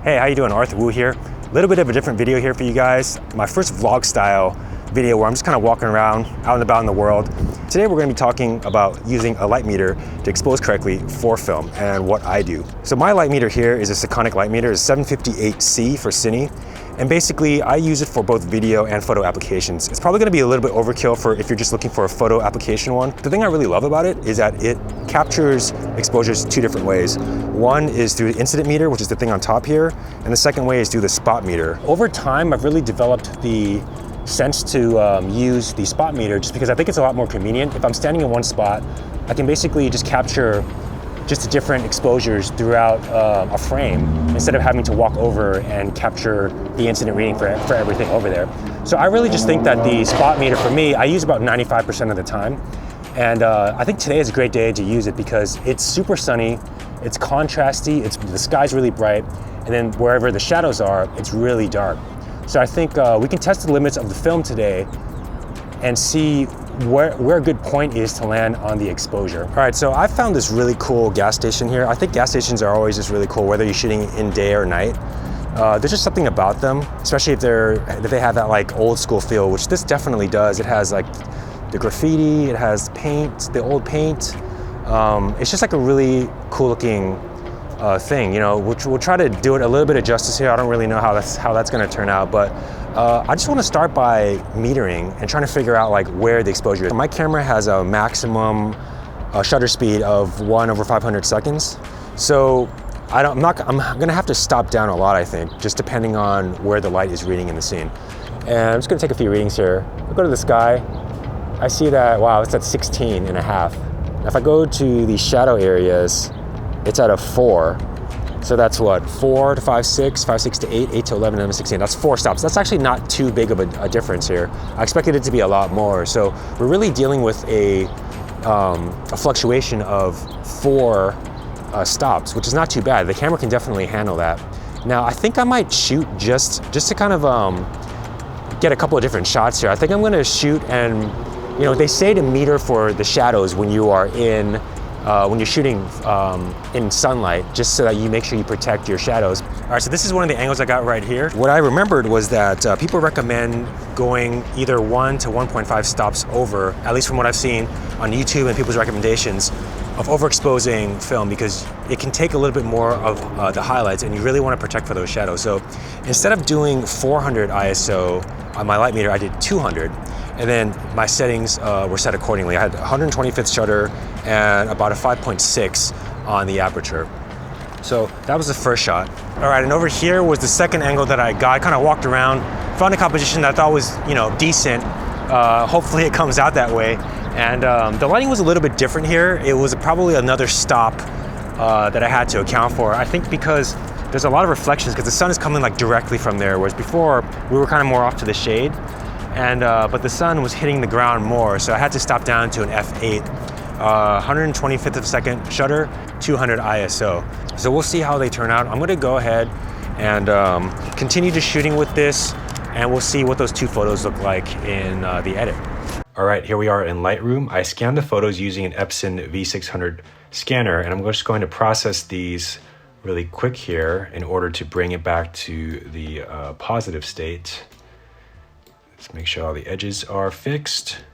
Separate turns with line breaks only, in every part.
Hey, how you doing? Arthur Wu here. A little bit of a different video here for you guys. My first vlog style video where I'm just kind of walking around out and about in the world. Today we're going to be talking about using a light meter to expose correctly for film and what I do. So my light meter here is a Sekonic light meter. It's 758C for Cine. And basically I use it for both video and photo applications. It's probably going to be a little bit overkill for if you're just looking for a photo application one. The thing I really love about it is that it captures exposures two different ways. One is through the incident meter, which is the thing on top here, and the second way is through the spot meter. Over time, I've really developed the sense to use the spot meter just because I think it's a lot more convenient. If I'm standing in one spot, I can basically just capture just the different exposures throughout a frame instead of having to walk over and capture the incident reading for everything over there. So I really just think that the spot meter for me, I use about 95% of the time. And I think today is a great day to use it because it's super sunny, it's contrasty, the sky's really bright, and then wherever the shadows are, it's really dark. So I think we can test the limits of the film today and see where a good point is to land on the exposure. All right, so I found this really cool gas station here. I think gas stations are always just really cool, whether you're shooting in day or night. There's just something about them, especially if they have that like old school feel, which this definitely does. It has like the graffiti, it has paint, the old paint. It's just like a really cool looking thing, you know. We'll try to do it a little bit of justice here. I don't really know how that's going to turn out, but I just want to start by metering and trying to figure out like where the exposure is. My camera has a maximum shutter speed of 1/500 seconds, so I'm going to have to stop down a lot, I think, just depending on where the light is reading in the scene. And I'm just going to take a few readings here. I'll go to the sky. I see that, wow, it's at 16 and a half. If I go to the shadow areas, it's at a 4. So that's what, 4 to 5, 6, 5, 6 to 8, 8 to 11, 11 to 16. That's 4 stops. That's actually not too big of a difference here. I expected it to be a lot more. So we're really dealing with a fluctuation of 4 stops, which is not too bad. The camera can definitely handle that. Now, I think I might shoot just to kind of get a couple of different shots here. I think I'm gonna shoot and, you know, they say to meter for the shadows when you are when you're shooting in sunlight, just so that you make sure you protect your shadows. All right, so this is one of the angles I got right here. What I remembered was that people recommend going either 1 to 1.5 stops over, at least from what I've seen on YouTube and people's recommendations, of overexposing film, because it can take a little bit more of the highlights and you really want to protect for those shadows. So instead of doing 400 ISO on my light meter, I did 200. And then my settings were set accordingly. I had 125th shutter and about a 5.6 on the aperture. So that was the first shot. All right, and over here was the second angle that I got. I kind of walked around, found a composition that I thought was, you know, decent. Hopefully it comes out that way. And the lighting was a little bit different here. It was probably another stop that I had to account for. I think because there's a lot of reflections because the sun is coming like directly from there, whereas before we were kind of more off to the shade. And but the sun was hitting the ground more, so I had to stop down to an f8, 125th of a second shutter, 200 ISO. So we'll see how they turn out. I'm gonna go ahead and continue just shooting with this, and we'll see what those two photos look like in the edit. All right, here we are in Lightroom. I scanned the photos using an Epson V600 scanner, and I'm just going to process these really quick here in order to bring it back to the positive state. Let's make sure all the edges are fixed.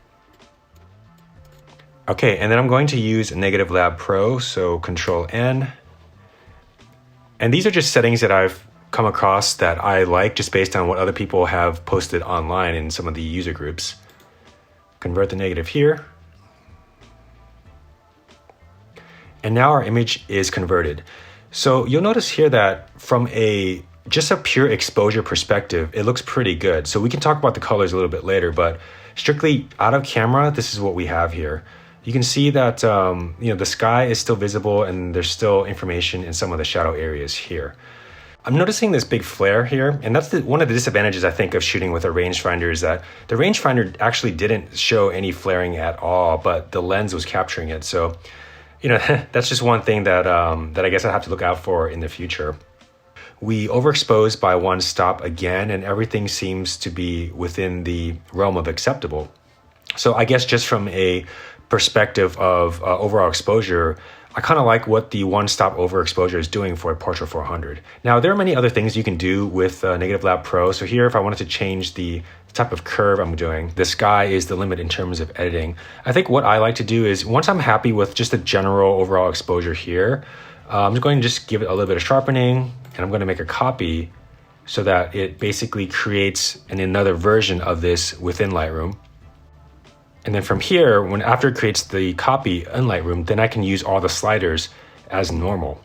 Okay, and then I'm going to use Negative Lab Pro, so Control N. And these are just settings that I've come across that I like just based on what other people have posted online in some of the user groups. Convert the negative here. And now our image is converted. So you'll notice here that from just a pure exposure perspective, it looks pretty good. So we can talk about the colors a little bit later, but strictly out of camera, this is what we have here. You can see that you know, the sky is still visible and there's still information in some of the shadow areas here. I'm noticing this big flare here, and that's one of the disadvantages I think of shooting with a rangefinder, is that the rangefinder actually didn't show any flaring at all, but the lens was capturing it. So, you know, that's just one thing that I guess I have to look out for in the future. We overexposed by 1 stop again, and everything seems to be within the realm of acceptable. So I guess just from a perspective of overall exposure, I kind of like what the one-stop overexposure is doing for a Portra 400. Now, there are many other things you can do with Negative Lab Pro. So here, if I wanted to change the type of curve I'm doing, the sky is the limit in terms of editing. I think what I like to do is, once I'm happy with just the general overall exposure here, I'm just going to just give it a little bit of sharpening, and I'm going to make a copy so that it basically creates another version of this within Lightroom. And then from here, after it creates the copy in Lightroom, then I can use all the sliders as normal.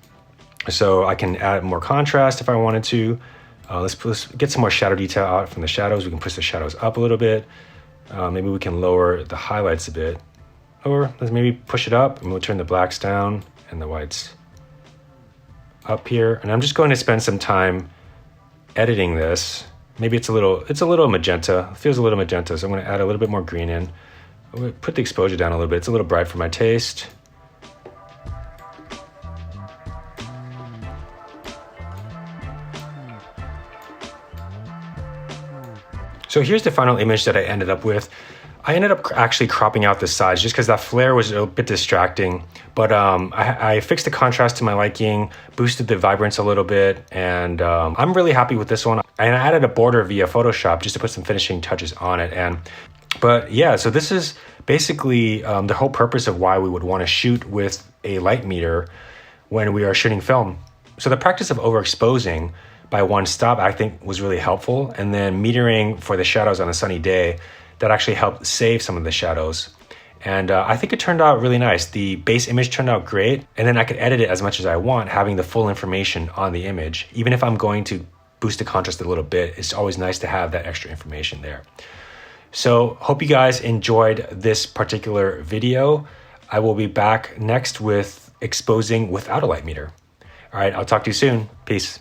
So I can add more contrast if I wanted to. Let's get some more shadow detail out from the shadows. We can push the shadows up a little bit. Maybe we can lower the highlights a bit. Or let's maybe push it up, and we'll turn the blacks down and the whites up here. And I'm just going to spend some time editing this. Maybe it's a little magenta. It feels a little magenta, so I'm going to add a little bit more green in. I'm going to put the exposure down a little bit. It's a little bright for my taste. So here's the final image that I ended up with. I ended up actually cropping out the sides just because that flare was a bit distracting. But I fixed the contrast to my liking, boosted the vibrance a little bit, and I'm really happy with this one. And I added a border via Photoshop just to put some finishing touches on it. But yeah, so this is basically the whole purpose of why we would want to shoot with a light meter when we are shooting film. So the practice of overexposing by one stop, I think, was really helpful. And then metering for the shadows on a sunny day, that actually helped save some of the shadows. And I think it turned out really nice. The base image turned out great. And then I could edit it as much as I want, having the full information on the image. Even if I'm going to boost the contrast a little bit, it's always nice to have that extra information there. So hope you guys enjoyed this particular video. I will be back next with exposing without a light meter. All right, I'll talk to you soon. Peace.